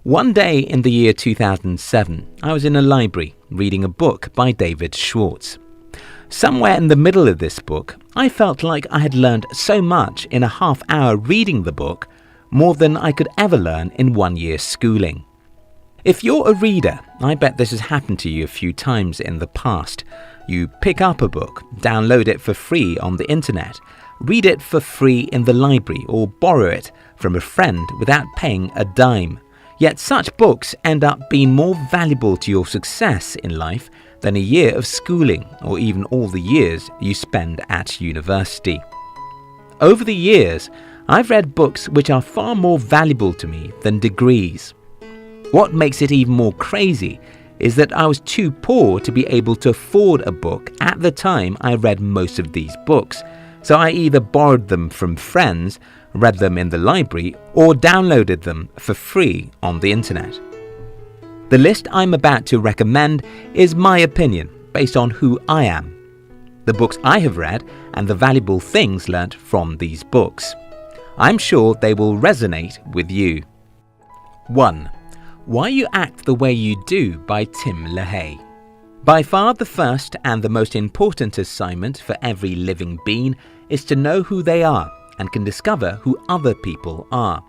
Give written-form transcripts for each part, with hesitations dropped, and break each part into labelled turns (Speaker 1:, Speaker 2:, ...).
Speaker 1: One day in the year 2007, I was in a library reading a book by David Schwartz. Somewhere in the middle of this book, I felt like I had learned so much in a half hour reading the book, more than I could ever learn in 1 year's schooling. If you're a reader, I bet this has happened to you a few times in the past. You pick up a book, download it for free on the internet, read it for free in the library, or borrow it from a friend without paying a dime. Yet such books end up being more valuable to your success in life than a year of schooling or even all the years you spend at university. Over the years, I've read books which are far more valuable to me than degrees. What makes it even more crazy is that I was too poor to be able to afford a book at the time I read most of these books, so I either borrowed them from friends, read them in the library, or downloaded them for free on the internet. The list I'm about to recommend is my opinion based on who I am, the books I have read, and the valuable things learnt from these books. I'm sure they will resonate with you. 1. Why You Act the Way You Do by Tim LaHaye. By far the first and the most important assignment for every living being is to know who they are and can discover who other people are.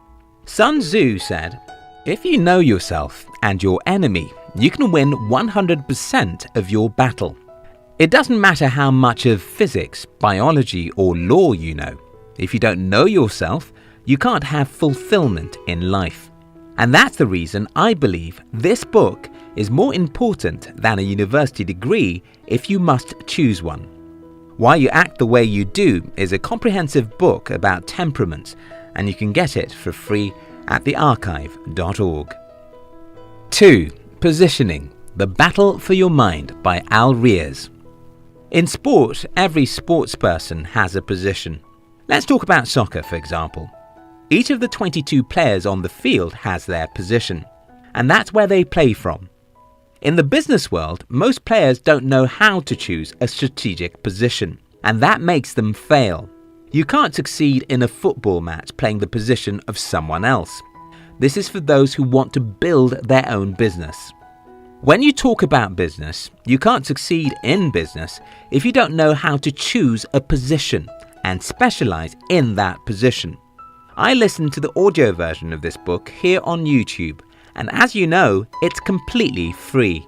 Speaker 1: Sun Tzu said, "If you know yourself and your enemy, you can win 100% of your battle." It doesn't matter how much of physics, biology, or law you know. If you don't know yourself, you can't have fulfillment in life. And that's the reason I believe this book is more important than a university degree if you must choose one. Why You Act the Way You Do is a comprehensive book about temperaments, and you can get it for free at thearchive.org. 2. Positioning: The Battle for Your Mind by Al Riaz. In sport, every sportsperson has a position. Let's talk about soccer, for example. Each of the 22 players on the field has their position, and that's where they play from. In the business world, most players don't know how to choose a strategic position, and that makes them fail. You can't succeed in a football match playing the position of someone else. This is for those who want to build their own business. When you talk about business, you can't succeed in business if you don't know how to choose a position and specialize in that position. I listened to the audio version of this book here on YouTube, and as you know, it's completely free.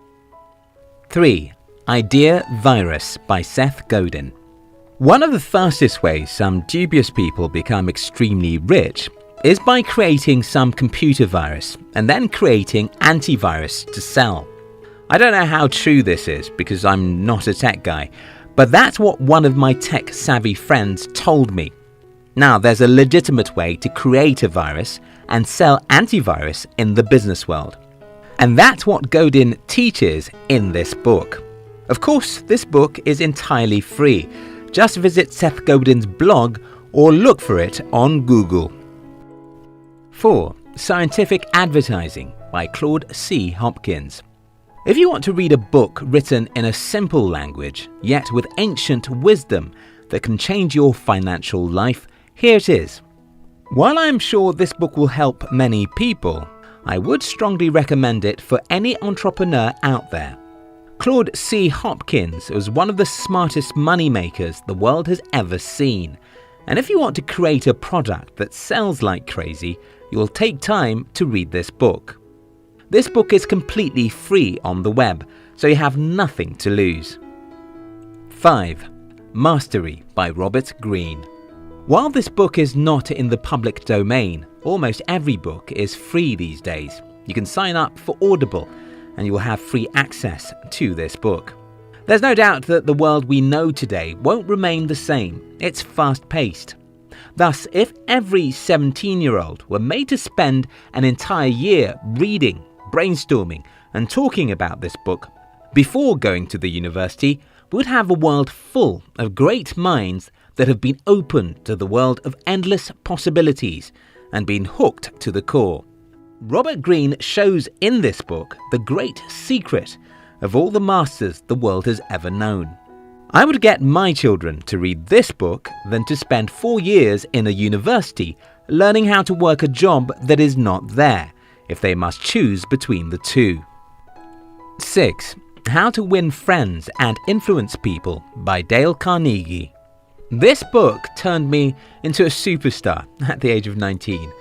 Speaker 1: 3. Idea Virus by Seth Godin. One of the fastest ways some dubious people become extremely rich is by creating some computer virus and then creating antivirus to sell. I don't know how true this is because I'm not a tech guy, but that's what one of my tech-savvy friends told me. Now, there's a legitimate way to create a virus and sell antivirus in the business world. And that's what Godin teaches in this book. Of course, this book is entirely free. Just visit Seth Godin's blog or look for it on Google. 4. Scientific Advertising by Claude C. Hopkins. If you want to read a book written in a simple language, yet with ancient wisdom that can change your financial life, here it is. While I am sure this book will help many people, I would strongly recommend it for any entrepreneur out there. Claude C. Hopkins was one of the smartest money makers the world has ever seen. And if you want to create a product that sells like crazy, you'll take time to read this book. This book is completely free on the web, so you have nothing to lose. 5. Mastery by Robert Greene. While this book is not in the public domain, almost every book is free these days. You can sign up for Audible and you will have free access to this book. There's no doubt that the world we know today won't remain the same. It's fast-paced. Thus, if every 17-year-old were made to spend an entire year reading, brainstorming and talking about this book before going to the university, we would have a world full of great minds that have been open to the world of endless possibilities and been hooked to the core. Robert Greene shows in this book the great secret of all the masters the world has ever known. I would get my children to read this book than to spend 4 years in a university learning how to work a job that is not there, if they must choose between the two. 6. How to Win Friends and Influence People by Dale Carnegie. This book turned me into a superstar at the age of 19.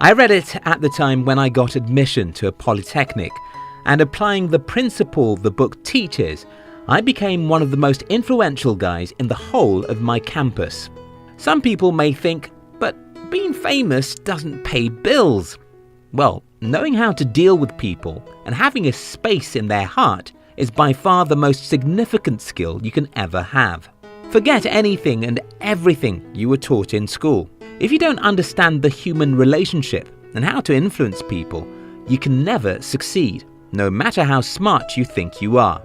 Speaker 1: I read it at the time when I got admission to a polytechnic, and applying the principle the book teaches, I became one of the most influential guys in the whole of my campus. Some people may think, but being famous doesn't pay bills. Well, knowing how to deal with people and having a space in their heart is by far the most significant skill you can ever have. Forget anything and everything you were taught in school. If you don't understand the human relationship and how to influence people, you can never succeed, no matter how smart you think you are.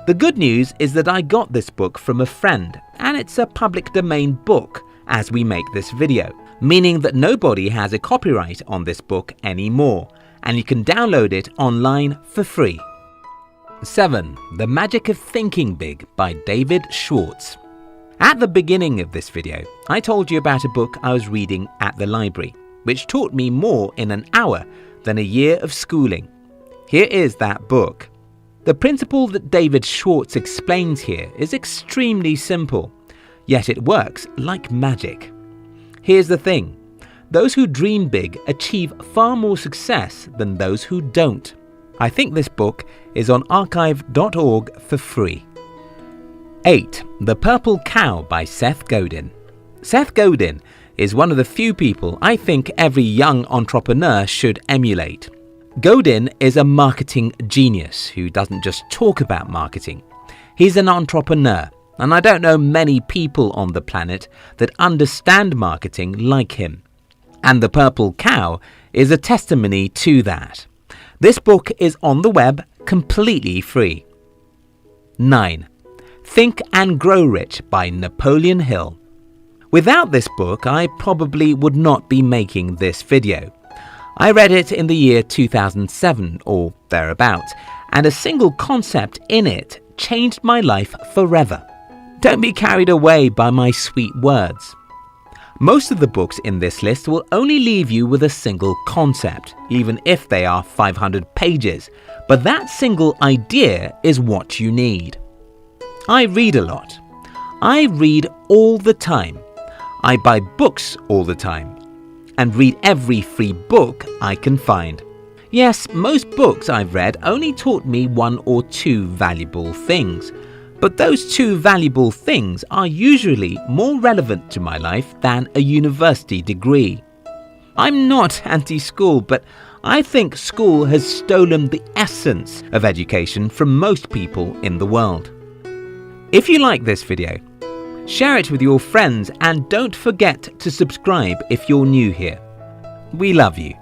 Speaker 1: The good news is that I got this book from a friend, and it's a public domain book as we make this video, meaning that nobody has a copyright on this book anymore, and you can download it online for free. 7. The Magic of Thinking Big by David Schwartz. At the beginning of this video, I told you about a book I was reading at the library, which taught me more in an hour than a year of schooling. Here is that book. The principle that David Schwartz explains here is extremely simple, yet it works like magic. Here's the thing: those who dream big achieve far more success than those who don't. I think this book is on archive.org for free. 8. The Purple Cow by Seth Godin. Seth Godin is one of the few people I think every young entrepreneur should emulate. Godin is a marketing genius who doesn't just talk about marketing. He's an entrepreneur, and I don't know many people on the planet that understand marketing like him. And The Purple Cow is a testimony to that. This book is on the web completely free. 9. Think and Grow Rich by Napoleon Hill. Without this book, I probably would not be making this video. I read it in the year 2007 or thereabouts, and a single concept in it changed my life forever. Don't be carried away by my sweet words. Most of the books in this list will only leave you with a single concept, even if they are 500 pages, but that single idea is what you need. I read a lot. I read all the time. I buy books all the time, and read every free book I can find. Yes, most books I've read only taught me 1 or 2 valuable things, but those 2 valuable things are usually more relevant to my life than a university degree. I'm not anti-school, but I think school has stolen the essence of education from most people in the world. If you like this video, share it with your friends and don't forget to subscribe if you're new here. We love you.